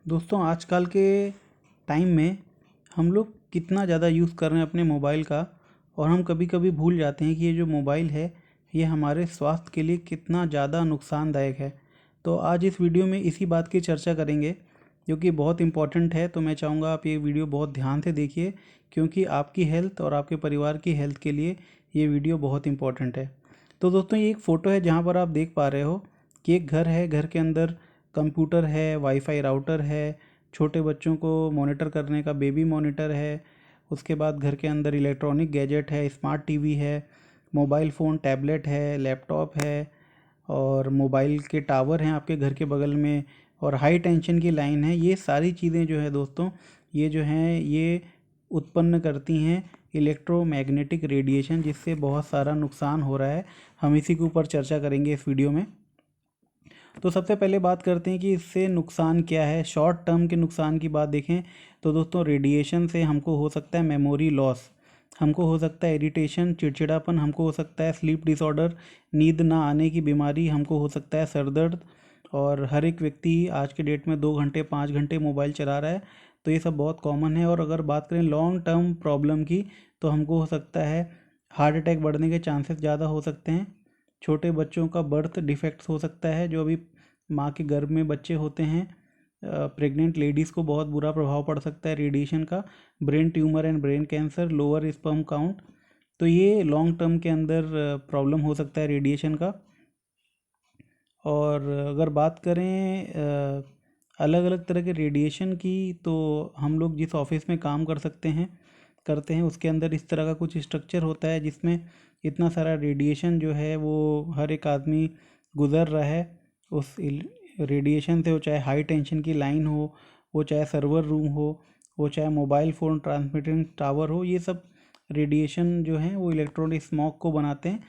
दोस्तों आजकल के टाइम में हम लोग कितना ज़्यादा यूज़ कर रहे हैं अपने मोबाइल का। और हम कभी कभी भूल जाते हैं कि ये जो मोबाइल है ये हमारे स्वास्थ्य के लिए कितना ज़्यादा नुकसानदायक है। तो आज इस वीडियो में इसी बात की चर्चा करेंगे जो कि बहुत इम्पोर्टेंट है। तो मैं चाहूँगा आप ये वीडियो बहुत ध्यान से देखिए, क्योंकि आपकी हेल्थ और आपके परिवार की हेल्थ के लिए ये वीडियो बहुत इम्पोर्टेंट है। तो दोस्तों ये एक फ़ोटो है जहाँ पर आप देख पा रहे हो कि एक घर है। घर के अंदर कंप्यूटर है, वाईफाई राउटर है, छोटे बच्चों को मॉनिटर करने का बेबी मॉनिटर है। उसके बाद घर के अंदर इलेक्ट्रॉनिक गैजेट है, स्मार्ट टीवी है, मोबाइल फ़ोन, टैबलेट है, लैपटॉप है, और मोबाइल के टावर हैं आपके घर के बगल में, और हाई टेंशन की लाइन है। ये सारी चीज़ें जो है दोस्तों, ये जो हैं ये उत्पन्न करती हैं इलेक्ट्रोमैग्नेटिक रेडिएशन, जिससे बहुत सारा नुकसान हो रहा है। हम इसी के ऊपर चर्चा करेंगे इस वीडियो में। तो सबसे पहले बात करते हैं कि इससे नुकसान क्या है। शॉर्ट टर्म के नुकसान की बात देखें तो दोस्तों रेडिएशन से हमको हो सकता है मेमोरी लॉस, हमको हो सकता है इरिटेशन, चिड़चिड़ापन, हमको हो सकता है स्लीप डिसऑर्डर, नींद ना आने की बीमारी, हमको हो सकता है सर दर्द। और हर एक व्यक्ति आज के डेट में 2 घंटे 5 घंटे मोबाइल चला रहा है, तो ये सब बहुत कॉमन है। और अगर बात करें लॉन्ग टर्म प्रॉब्लम की, तो हमको हो सकता है हार्ट अटैक बढ़ने के चांसेस ज़्यादा हो सकते हैं। छोटे बच्चों का बर्थ डिफेक्ट्स हो सकता है, जो अभी माँ के गर्भ में बच्चे होते हैं, प्रेग्नेंट लेडीज़ को बहुत बुरा प्रभाव पड़ सकता है रेडिएशन का। Brain tumour and brain cancer, lower sperm count, तो ये लॉन्ग टर्म के अंदर प्रॉब्लम हो सकता है रेडिएशन का। और अगर बात करें अलग अलग तरह के रेडिएशन की, तो हम लोग जिस ऑफिस में काम करते हैं उसके अंदर इस तरह का कुछ स्ट्रक्चर होता है जिसमें इतना सारा रेडिएशन जो है वो हर एक आदमी गुज़र रहा है उस रेडिएशन से। वो चाहे हाई टेंशन की लाइन हो, वो चाहे सर्वर रूम हो, वो चाहे मोबाइल फ़ोन ट्रांसमिटिंग टावर हो, ये सब रेडिएशन जो हैं वो इलेक्ट्रॉनिक स्मॉग को बनाते हैं।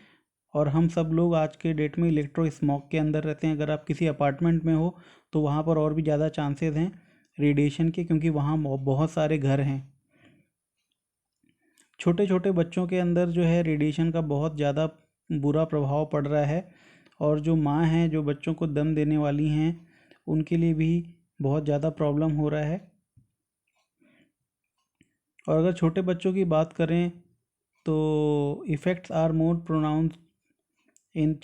और हम सब लोग आज के डेट में इलेक्ट्रो स्मॉग के अंदर रहते हैं। अगर आप किसी अपार्टमेंट में हो तो वहाँ पर और भी ज़्यादा चांसेस हैं रेडिएशन के, क्योंकि वहाँ बहुत सारे घर हैं। छोटे छोटे बच्चों के अंदर जो है रेडिएशन का बहुत ज़्यादा बुरा प्रभाव पड़ रहा है। और जो माँ हैं जो बच्चों को दम देने वाली हैं, उनके लिए भी बहुत ज़्यादा प्रॉब्लम हो रहा है। और अगर छोटे बच्चों की बात करें तो effects are more pronounced in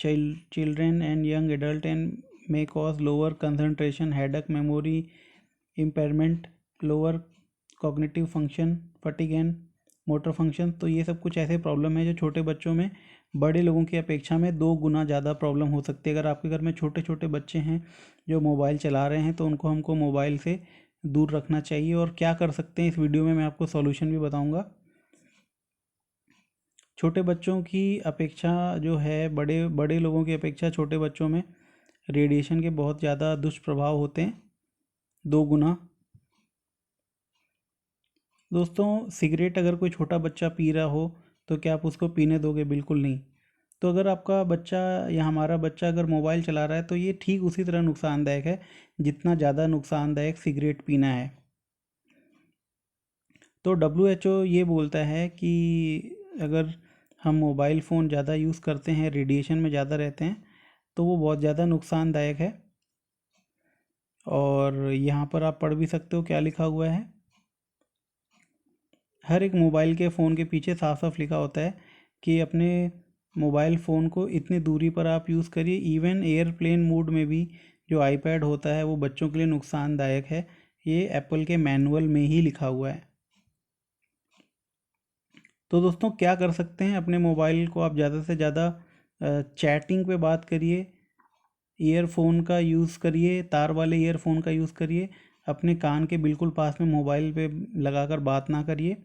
children and young adult and may cause lower concentration, headache, memory impairment, lower cognitive function, fatigue and motor function। तो ये सब कुछ ऐसे प्रॉब्लम है जो छोटे बच्चों में बड़े लोगों की अपेक्षा में 2 गुना ज़्यादा प्रॉब्लम हो सकती है। अगर आपके घर में छोटे छोटे बच्चे हैं जो मोबाइल चला रहे हैं, तो उनको हमको मोबाइल से दूर रखना चाहिए। और क्या कर सकते हैं इस वीडियो में मैं आपको सॉल्यूशन भी बताऊंगा। छोटे बच्चों की अपेक्षा जो है बड़े बड़े लोगों की अपेक्षा छोटे बच्चों में रेडिएशन के बहुत ज़्यादा दुष्प्रभाव होते हैं, 2 गुना। दोस्तों सिगरेट अगर कोई छोटा बच्चा पी रहा हो तो क्या आप उसको पीने दोगे? बिल्कुल नहीं। तो अगर आपका बच्चा या हमारा बच्चा अगर मोबाइल चला रहा है तो ये ठीक उसी तरह नुकसानदायक है जितना ज़्यादा नुकसानदायक सिगरेट पीना है। तो WHO ये बोलता है कि अगर हम मोबाइल फ़ोन ज़्यादा यूज़ करते हैं, रेडिएशन में ज़्यादा रहते हैं, तो वो बहुत ज़्यादा नुकसानदायक है। और यहाँ पर आप पढ़ भी सकते हो क्या लिखा हुआ है। हर एक मोबाइल के फ़ोन के पीछे साफ साफ लिखा होता है कि अपने मोबाइल फ़ोन को इतनी दूरी पर आप यूज़ करिए। इवन एयरप्लेन मोड में भी जो आईपैड होता है वो बच्चों के लिए नुकसानदायक है। ये एप्पल के मैनुअल में ही लिखा हुआ है। तो दोस्तों क्या कर सकते हैं, अपने मोबाइल को आप ज़्यादा से ज़्यादा चैटिंग पे बात करिए, ईयरफोन का यूज़ करिए, तार वाले ईयरफोन का यूज़ करिए। अपने कान के बिल्कुल पास में मोबाइल पे लगाकर बात ना करिए।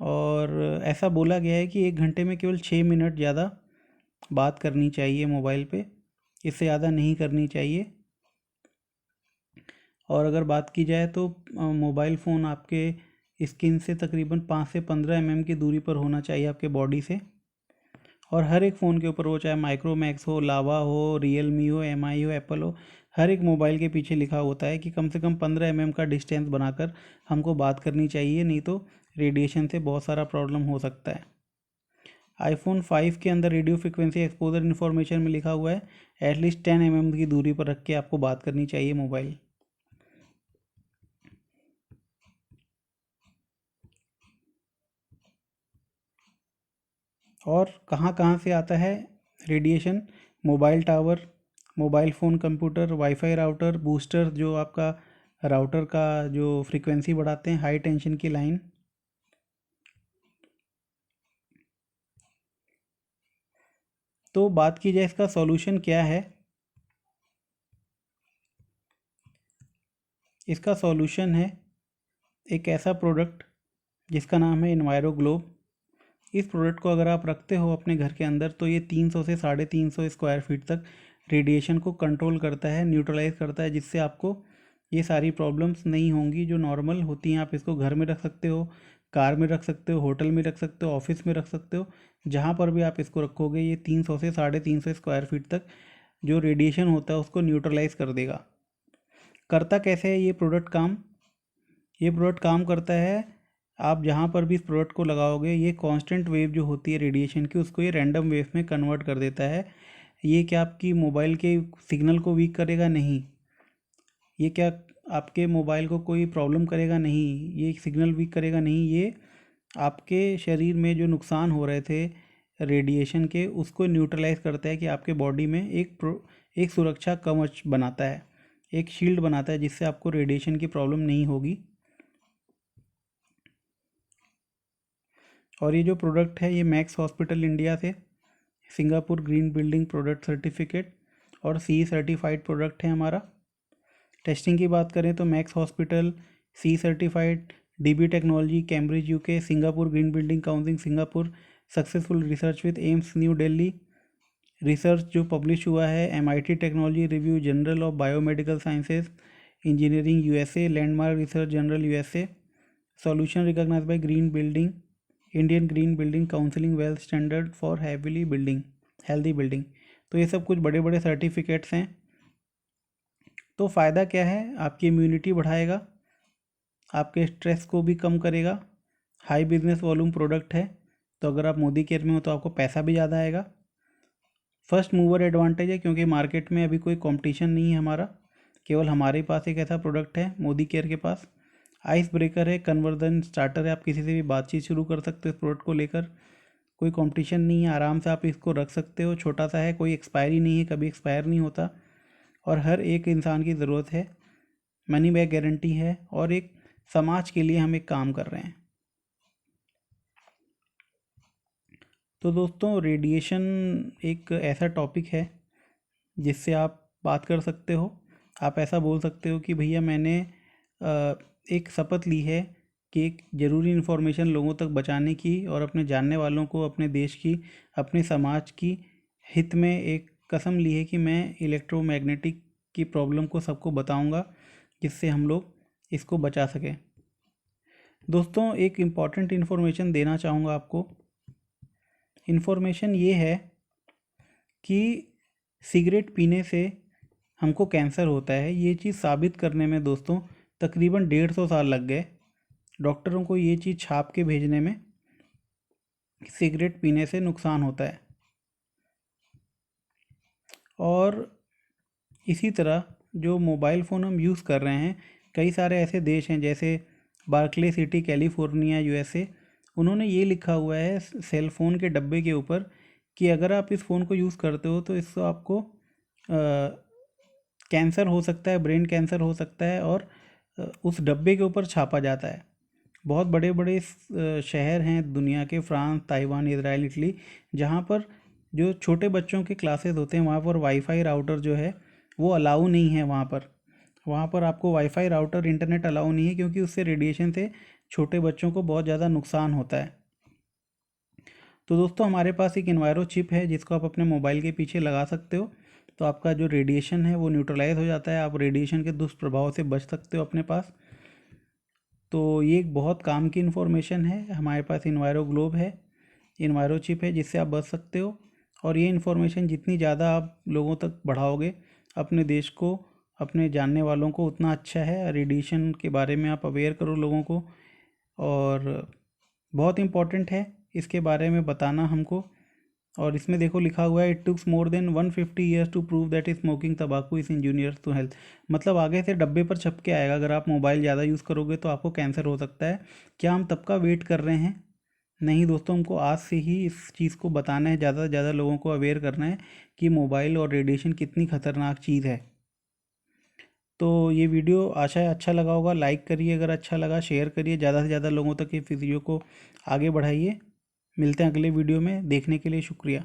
और ऐसा बोला गया है कि 1 घंटे में केवल 6 मिनट ज़्यादा बात करनी चाहिए मोबाइल पे, इससे ज़्यादा नहीं करनी चाहिए। और अगर बात की जाए तो मोबाइल फ़ोन आपके स्किन से तकरीबन 5 से 15 mm की दूरी पर होना चाहिए आपके बॉडी से। और हर एक फ़ोन के ऊपर, वो चाहे माइक्रोमैक्स हो, लावा हो, रियलमी हो, MI हो, एप्पल हो, हर एक मोबाइल के पीछे लिखा होता है कि कम से कम 15 mm का डिस्टेंस बनाकर हमको बात करनी चाहिए, नहीं तो रेडिएशन से बहुत सारा प्रॉब्लम हो सकता है। आईफोन 5 के अंदर रेडियो फ्रिक्वेंसी एक्सपोजर इन्फॉर्मेशन में लिखा हुआ है एटलीस्ट 10 mm की दूरी पर रख के आपको बात करनी चाहिए मोबाइल। और कहाँ कहाँ से आता है radiation? Mobile tower, mobile phone, computer, wifi router, booster जो आपका राउटर का जो फ्रीक्वेंसी बढ़ाते हैं, हाई टेंशन की लाइन। तो बात की जाए इसका सॉल्यूशन क्या है? इसका सॉल्यूशन है एक ऐसा प्रोडक्ट जिसका नाम है इन्वायरो ग्लोब। इस प्रोडक्ट को अगर आप रखते हो अपने घर के अंदर तो ये 300 से 350 स्क्वायर फीट तक रेडिएशन को कंट्रोल करता है, न्यूट्रलाइज करता है, जिससे आपको ये सारी प्रॉब्लम्स नहीं होंगी जो नॉर्मल होती हैं। आप इसको घर में रख सकते हो, कार में रख सकते हो, होटल में रख सकते हो, ऑफिस में रख सकते हो, जहाँ पर भी आप इसको रखोगे ये 300 से 350 स्क्वायर फीट तक जो रेडिएशन होता है उसको न्यूट्रलाइज कर देगा। करता कैसे है ये प्रोडक्ट काम? ये प्रोडक्ट काम करता है, आप जहाँ पर भी इस प्रोडक्ट को लगाओगे ये कांस्टेंट वेव जो होती है रेडिएशन की उसको ये रैंडम वेव में कन्वर्ट कर देता है। ये क्या आपकी मोबाइल के सिग्नल को वीक करेगा? नहीं। ये क्या आपके मोबाइल को कोई प्रॉब्लम करेगा? नहीं। ये सिग्नल वीक करेगा? नहीं। ये आपके शरीर में जो नुकसान हो रहे थे रेडिएशन के उसको न्यूट्रलाइज करता है कि आपके बॉडी में एक सुरक्षा कवच बनाता है, एक शील्ड बनाता है जिससे आपको रेडिएशन की प्रॉब्लम नहीं होगी। और ये जो प्रोडक्ट है ये मैक्स हॉस्पिटल इंडिया से Singapore green building product certificate और सी सर्टिफाइड प्रोडक्ट है हमारा। टेस्टिंग की बात करें तो Max hospital, C certified, DB technology, Cambridge UK, Singapore green building council Singapore, successful research with AIIMS new Delhi. Research जो पब्लिश हुआ है MIT technology review, journal of biomedical sciences, engineering USA, landmark research journal USA. Solution recognize by green building, Indian green building counselling, well standard for heavily building, healthy building. तो ये सब कुछ बड़े बड़े certificates हैं। तो फ़ायदा क्या है? आपकी इम्यूनिटी बढ़ाएगा, आपके स्ट्रेस को भी कम करेगा, हाई बिजनेस वॉल्यूम प्रोडक्ट है, तो अगर आप मोदी केयर में हो तो आपको पैसा भी ज़्यादा आएगा। फर्स्ट मूवर एडवांटेज है क्योंकि मार्केट में अभी कोई कंपटीशन नहीं है हमारा, केवल हमारे पास एक ऐसा प्रोडक्ट है मोदी केयर के पास। आइस ब्रेकर है, कन्वर्जन स्टार्टर है, आप किसी से भी बातचीत शुरू कर सकते हो इस प्रोडक्ट को लेकर। कोई कंपटीशन नहीं है, आराम से आप इसको रख सकते हो, छोटा सा है, कोई एक्सपायरी नहीं है, कभी एक्सपायर नहीं होता और हर एक इंसान की ज़रूरत है। मनी बैक गारंटी है और एक समाज के लिए हम एक काम कर रहे हैं। तो दोस्तों रेडिएशन एक ऐसा टॉपिक है जिससे आप बात कर सकते हो। आप ऐसा बोल सकते हो कि भैया मैंने एक शपथ ली है कि एक ज़रूरी इन्फॉर्मेशन लोगों तक बचाने की और अपने जानने वालों को, अपने देश की, अपने समाज की हित में एक कसम ली है कि मैं इलेक्ट्रोमैग्नेटिक की प्रॉब्लम को सबको बताऊंगा जिससे हम लोग इसको बचा सकें। दोस्तों एक इम्पॉर्टेंट इन्फॉर्मेशन देना चाहूँगा आपको। इन्फॉर्मेशन ये है कि सिगरेट पीने से हमको कैंसर होता है। ये चीज़ साबित करने में दोस्तों तकरीबन 150 साल लग गए डॉक्टरों को ये चीज़ छाप के भेजने में कि सिगरेट पीने से नुकसान होता है। और इसी तरह जो मोबाइल फ़ोन हम यूज़ कर रहे हैं, कई सारे ऐसे देश हैं जैसे बार्कले सिटी कैलिफोर्निया यूएसए, उन्होंने ये लिखा हुआ है सेल फ़ोन के डब्बे के ऊपर कि अगर आप इस फ़ोन को यूज़ करते हो तो इससे आपको कैंसर हो सकता है, ब्रेन कैंसर हो सकता है। और उस डब्बे के ऊपर छापा जाता है। बहुत बड़े बड़े शहर हैं दुनिया के, फ्रांस, ताइवान, इजराइल, इटली, जहाँ पर जो छोटे बच्चों के क्लासेस होते हैं वहाँ पर वाईफाई राउटर जो है वो अलाउ नहीं है। वहाँ पर आपको वाईफाई राउटर, इंटरनेट अलाउ नहीं है क्योंकि उससे रेडिएशन से छोटे बच्चों को बहुत ज़्यादा नुकसान होता है। तो दोस्तों हमारे पास एक इन्वायरो चिप है जिसको आप अपने मोबाइल के पीछे लगा सकते हो, तो आपका जो रेडिएशन है वो न्यूट्रलाइज हो जाता है, आप रेडिएशन के दुष्प्रभाव से बच सकते हो अपने पास। तो ये एक बहुत काम की इन्फॉर्मेशन है। हमारे पास इन्वायरो ग्लोब है, इन्वायरो चिप है जिससे आप बच सकते हो। और ये इन्फॉर्मेशन जितनी ज़्यादा आप लोगों तक बढ़ाओगे, अपने देश को, अपने जानने वालों को, उतना अच्छा है। रेडिएशन के बारे में आप अवेयर करो लोगों को, और बहुत इम्पॉर्टेंट है इसके बारे में बताना हमको। और इसमें देखो लिखा हुआ है it takes more than 150 years to prove that smoking तंबाकू इज इंजूरियस टू हेल्थ। मतलब आगे से डब्बे पर छप के आएगा अगर आप मोबाइल ज़्यादा यूज़ करोगे तो आपको कैंसर हो सकता है। क्या हम तब का वेट कर रहे हैं? नहीं दोस्तों, हमको आज से ही इस चीज़ को बताना है, ज़्यादा से ज़्यादा लोगों को अवेयर करना है कि मोबाइल और रेडिएशन कितनी खतरनाक चीज़ है। तो ये वीडियो आशा है अच्छा लगा होगा। लाइक करिए अगर अच्छा लगा, शेयर करिए, ज़्यादा से ज़्यादा लोगों तक इस वीडियो को आगे बढ़ाइए। मिलते हैं अगले वीडियो में, देखने के लिए शुक्रिया।